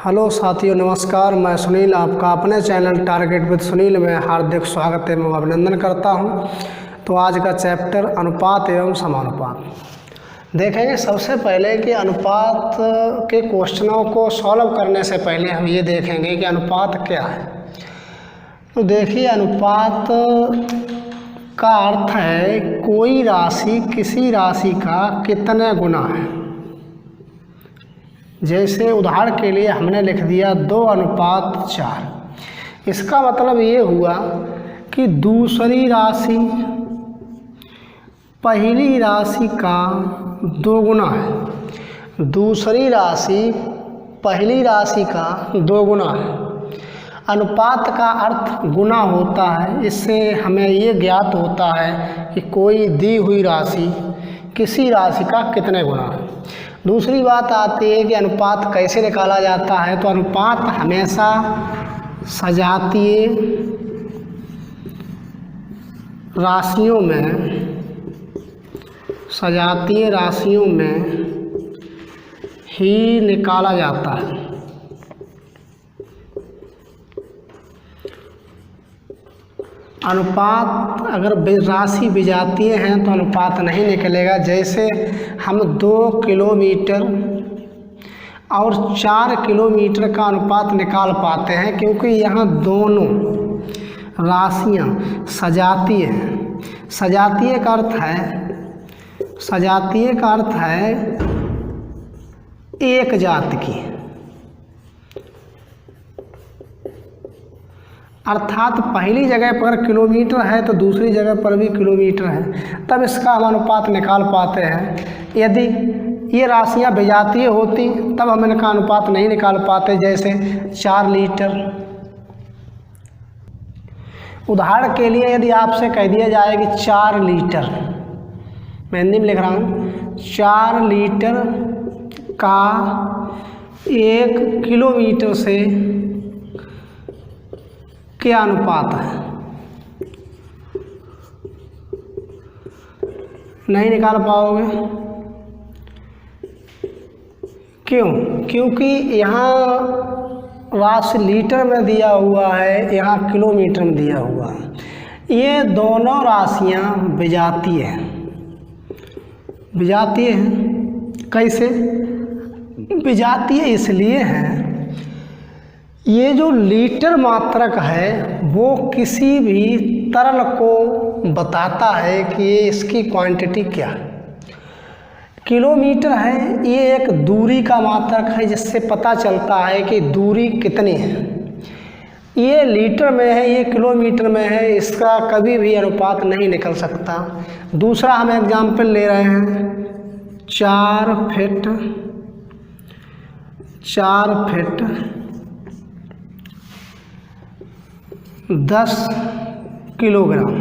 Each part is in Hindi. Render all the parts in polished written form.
हेलो साथियों, नमस्कार। मैं सुनील, आपका अपने चैनल टारगेट विद सुनील में हार्दिक स्वागत एवं अभिनंदन करता हूं। तो आज का चैप्टर अनुपात एवं समानुपात देखेंगे। सबसे पहले कि अनुपात के क्वेश्चनों को सॉल्व करने से पहले हम ये देखेंगे कि अनुपात क्या है। तो देखिए, अनुपात का अर्थ है कोई राशि किसी राशि का कितने गुना है। जैसे उदाहरण के लिए हमने लिख दिया 2:4। इसका मतलब ये हुआ कि दूसरी राशि पहली राशि का 2 गुना है। दूसरी राशि पहली राशि का 2 गुना है। अनुपात का अर्थ गुना होता है। इससे हमें ये ज्ञात होता है कि कोई दी हुई राशि किसी राशि का कितने गुना है। दूसरी बात आती है कि अनुपात कैसे निकाला जाता है। तो अनुपात हमेशा सजातीय राशियों में ही निकाला जाता है। अनुपात अगर राशि विजातीय हैं तो अनुपात नहीं निकलेगा। जैसे हम 2 किलोमीटर और 4 किलोमीटर का अनुपात निकाल पाते हैं, क्योंकि यहाँ दोनों राशियाँ सजातीय हैं। सजातीय का अर्थ है एक जात की, अर्थात पहली जगह पर किलोमीटर है तो दूसरी जगह पर भी किलोमीटर है, तब इसका हम अनुपात निकाल पाते हैं। यदि ये राशियाँ विजातीय होती तब हम इनका अनुपात नहीं निकाल पाते। जैसे 4 लीटर। उदाहरण के लिए यदि आपसे कह दिया जाए कि 4 लीटर, मैं हिंदी में लिख रहा हूँ, 4 लीटर का 1 किलोमीटर से क्या अनुपात है, नहीं निकाल पाओगे। क्यों? क्योंकि यहाँ राशि लीटर में दिया हुआ है, यहाँ किलोमीटर में दिया हुआ है। ये दोनों राशियाँ विजातीय हैं। विजातीय हैं कैसे? विजातीय इसलिए हैं, ये जो लीटर मात्रक है वो किसी भी तरल को बताता है कि ये इसकी क्वांटिटी क्या है। किलोमीटर है, ये एक दूरी का मात्रक है जिससे पता चलता है कि दूरी कितनी है। ये लीटर में है, ये किलोमीटर में है, इसका कभी भी अनुपात नहीं निकल सकता। दूसरा हम एग्जाम्पल ले रहे हैं 4 फीट 10 किलोग्राम।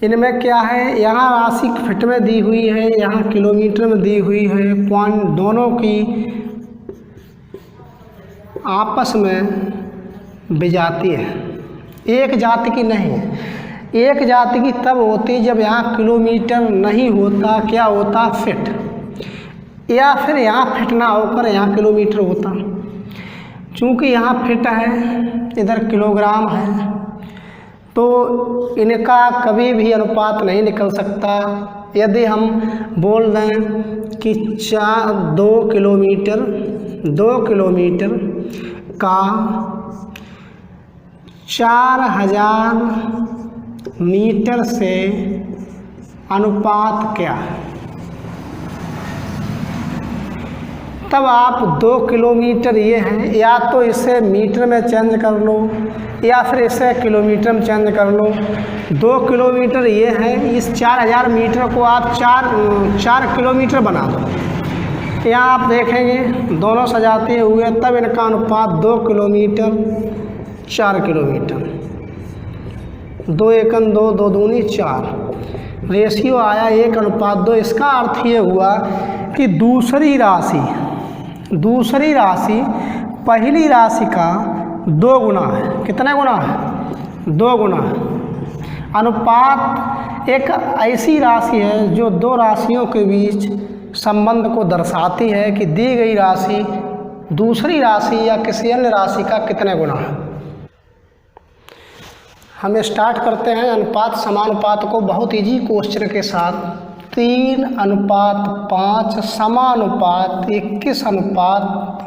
इनमें क्या है, यहाँ राशि फिट में दी हुई है, यहाँ किलोमीटर में दी हुई है। दोनों की आपस में विजातीय है, एक जाति की नहीं है। एक जाति की तब होती जब यहाँ किलोमीटर नहीं होता, क्या होता, फिट, या फिर यहाँ फिट ना होकर यहाँ किलोमीटर होता। चूँकि यहाँ फिट है, इधर किलोग्राम है, तो इनका कभी भी अनुपात नहीं निकल सकता। यदि हम बोल दें कि 2 किलोमीटर का 4000 मीटर से अनुपात क्या है, तब आप 2 किलोमीटर ये हैं, या तो इसे मीटर में चेंज कर लो या फिर इसे किलोमीटर में चेंज कर लो। 2 किलोमीटर ये है, इस 4000 मीटर को आप 4 किलोमीटर बना दो। यहाँ आप देखेंगे दोनों सजाते हुए, तब इनका अनुपात 2 किलोमीटर 4 किलोमीटर, 2 एकम 2, 2 दूनी 4, रेशियो आया 1:2। इसका अर्थ ये हुआ कि दूसरी राशि पहली राशि का 2 गुना है। कितने गुना है? 2 गुना है। अनुपात एक ऐसी राशि है जो दो राशियों के बीच संबंध को दर्शाती है कि दी गई राशि दूसरी राशि या किसी अन्य राशि का कितने गुना है। हम स्टार्ट करते हैं अनुपात समानुपात को बहुत इजी क्वेश्चन के साथ। 3:5 समानुपात 21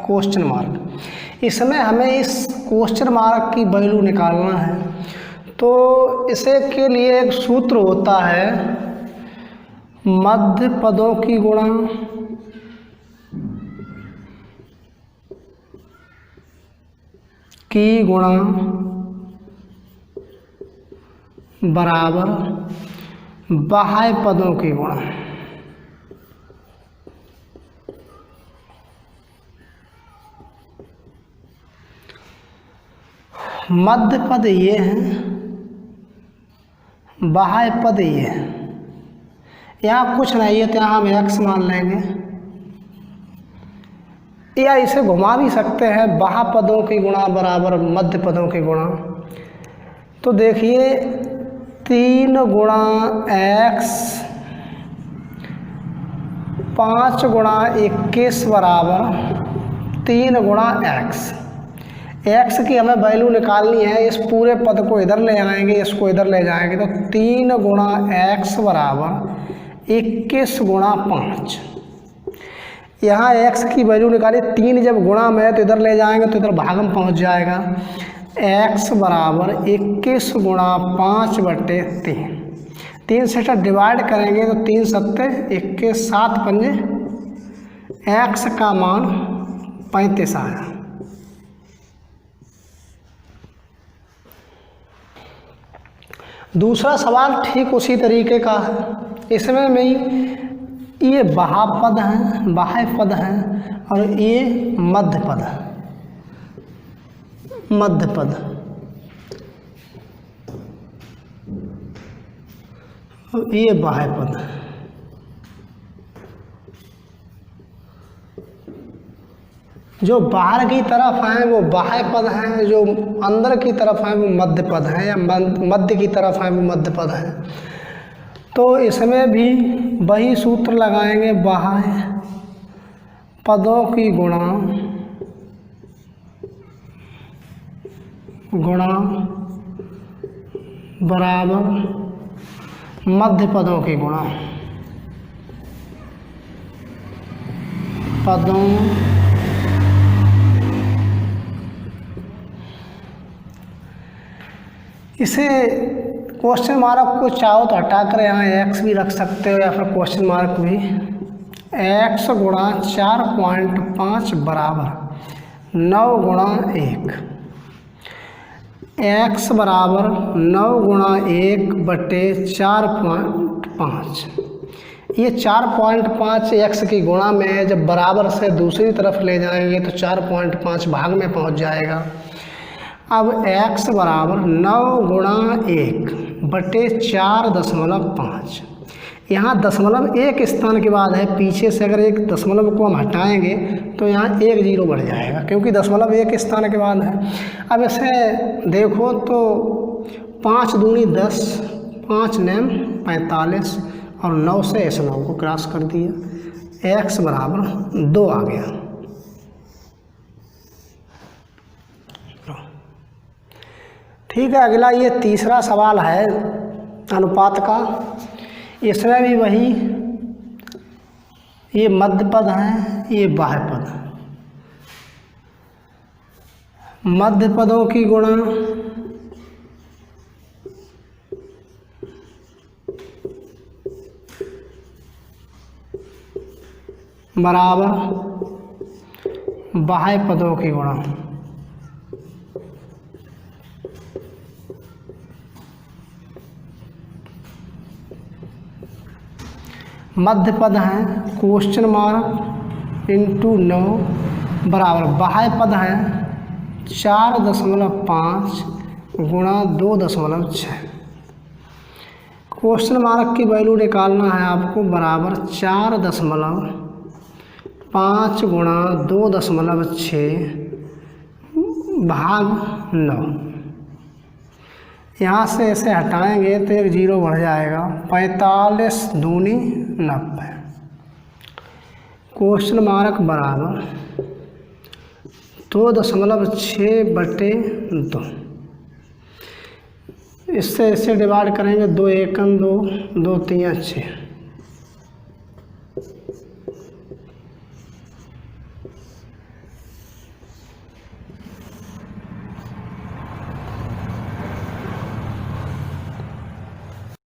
क्वेश्चन मार्क। इसमें हमें इस क्वेश्चन मार्क की वैल्यू निकालना है, तो इसे के लिए एक सूत्र होता है मध्य पदों की गुणा की गुणा बराबर बाह्य पदों की गुणा। मध्य पद ये हैं, बाह्य पद ये है। यहाँ कुछ नहीं है तो यहाँ हम x मान लेंगे, या इसे घुमा भी सकते हैं बाह्य पदों की गुणा बराबर मध्य पदों की गुणा। तो देखिए 3 गुणा x 5 गुणा 21 बराबर 3 गुणा x। x की हमें वैल्यू निकालनी है, इस पूरे पद को इधर ले आएंगे, इसको इधर ले जाएंगे, तो 3 गुणा x बराबर 21 गुणा 5। यहाँ x की वैल्यू निकाली, 3 जब गुणा में है तो इधर ले जाएंगे तो इधर भाग में पहुँच जाएगा। x बराबर 21 गुणा 5/3। 3 से डिवाइड करेंगे तो 3 सत्ते 21, 7 पंजे x का मान 35 आया। दूसरा सवाल ठीक उसी तरीके का है। इसमें में ये बाह्य पद हैं और ये मध्य पद है। मध्य पद ये बाह्य पद है। जो बाहर की तरफ हैं वो बाह्य पद हैं, जो अंदर की तरफ हैं वो मध्य पद हैं, या मध्य की तरफ हैं वो मध्य पद हैं। तो इसमें भी वही सूत्र लगाएंगे, बाह्य पदों की गुणा बराबर मध्य पदों की गुणा। पदों इसे क्वेश्चन मार्क को चाहो तो हटा कर यहाँ x भी रख सकते हो, या फिर क्वेश्चन मार्क भी। x गुणा 4.5 बराबर 9 गुणा 1। x बराबर 9 गुणा 1/4.5। ये 4.5 x की गुणा में है, जब बराबर से दूसरी तरफ ले जाएंगे तो 4.5 भाग में पहुंच जाएगा। अब x बराबर 9 गुणा 1/4.5। यहाँ दशमलव एक स्थान के बाद है, पीछे से अगर एक दशमलव को हम हटाएंगे तो यहाँ 1 0 बढ़ जाएगा, क्योंकि दशमलव एक स्थान के बाद है। अब इसे देखो तो 5 दूनी 10, 5 नेम 45 और 9 से इस 9 को क्रॉस कर दिया, x बराबर 2 आ गया। ठीक है, अगला ये तीसरा सवाल है अनुपात का। इसमें भी वही, ये मध्य पद हैं, ये बाह्य पद हैं। मध्य पदों की गुणा बराबर बाह्य पदों की गुणा। मध्य पद हैं क्वेश्चन मार्क इंटू 9 बराबर बाह्य पद हैं 4.5 गुणा 2.6। क्वेश्चन मार्क की वैल्यू निकालना है आपको, बराबर 4.5 गुणा 2.6 भाग 9। यहाँ से इसे हटाएंगे तो एक जीरो बढ़ जाएगा। 45 दूनी 90, क्वेश्चन मार्क बराबर 2.6/2। इससे डिवाइड करेंगे, 2 एकम 2, 2 तियां 6।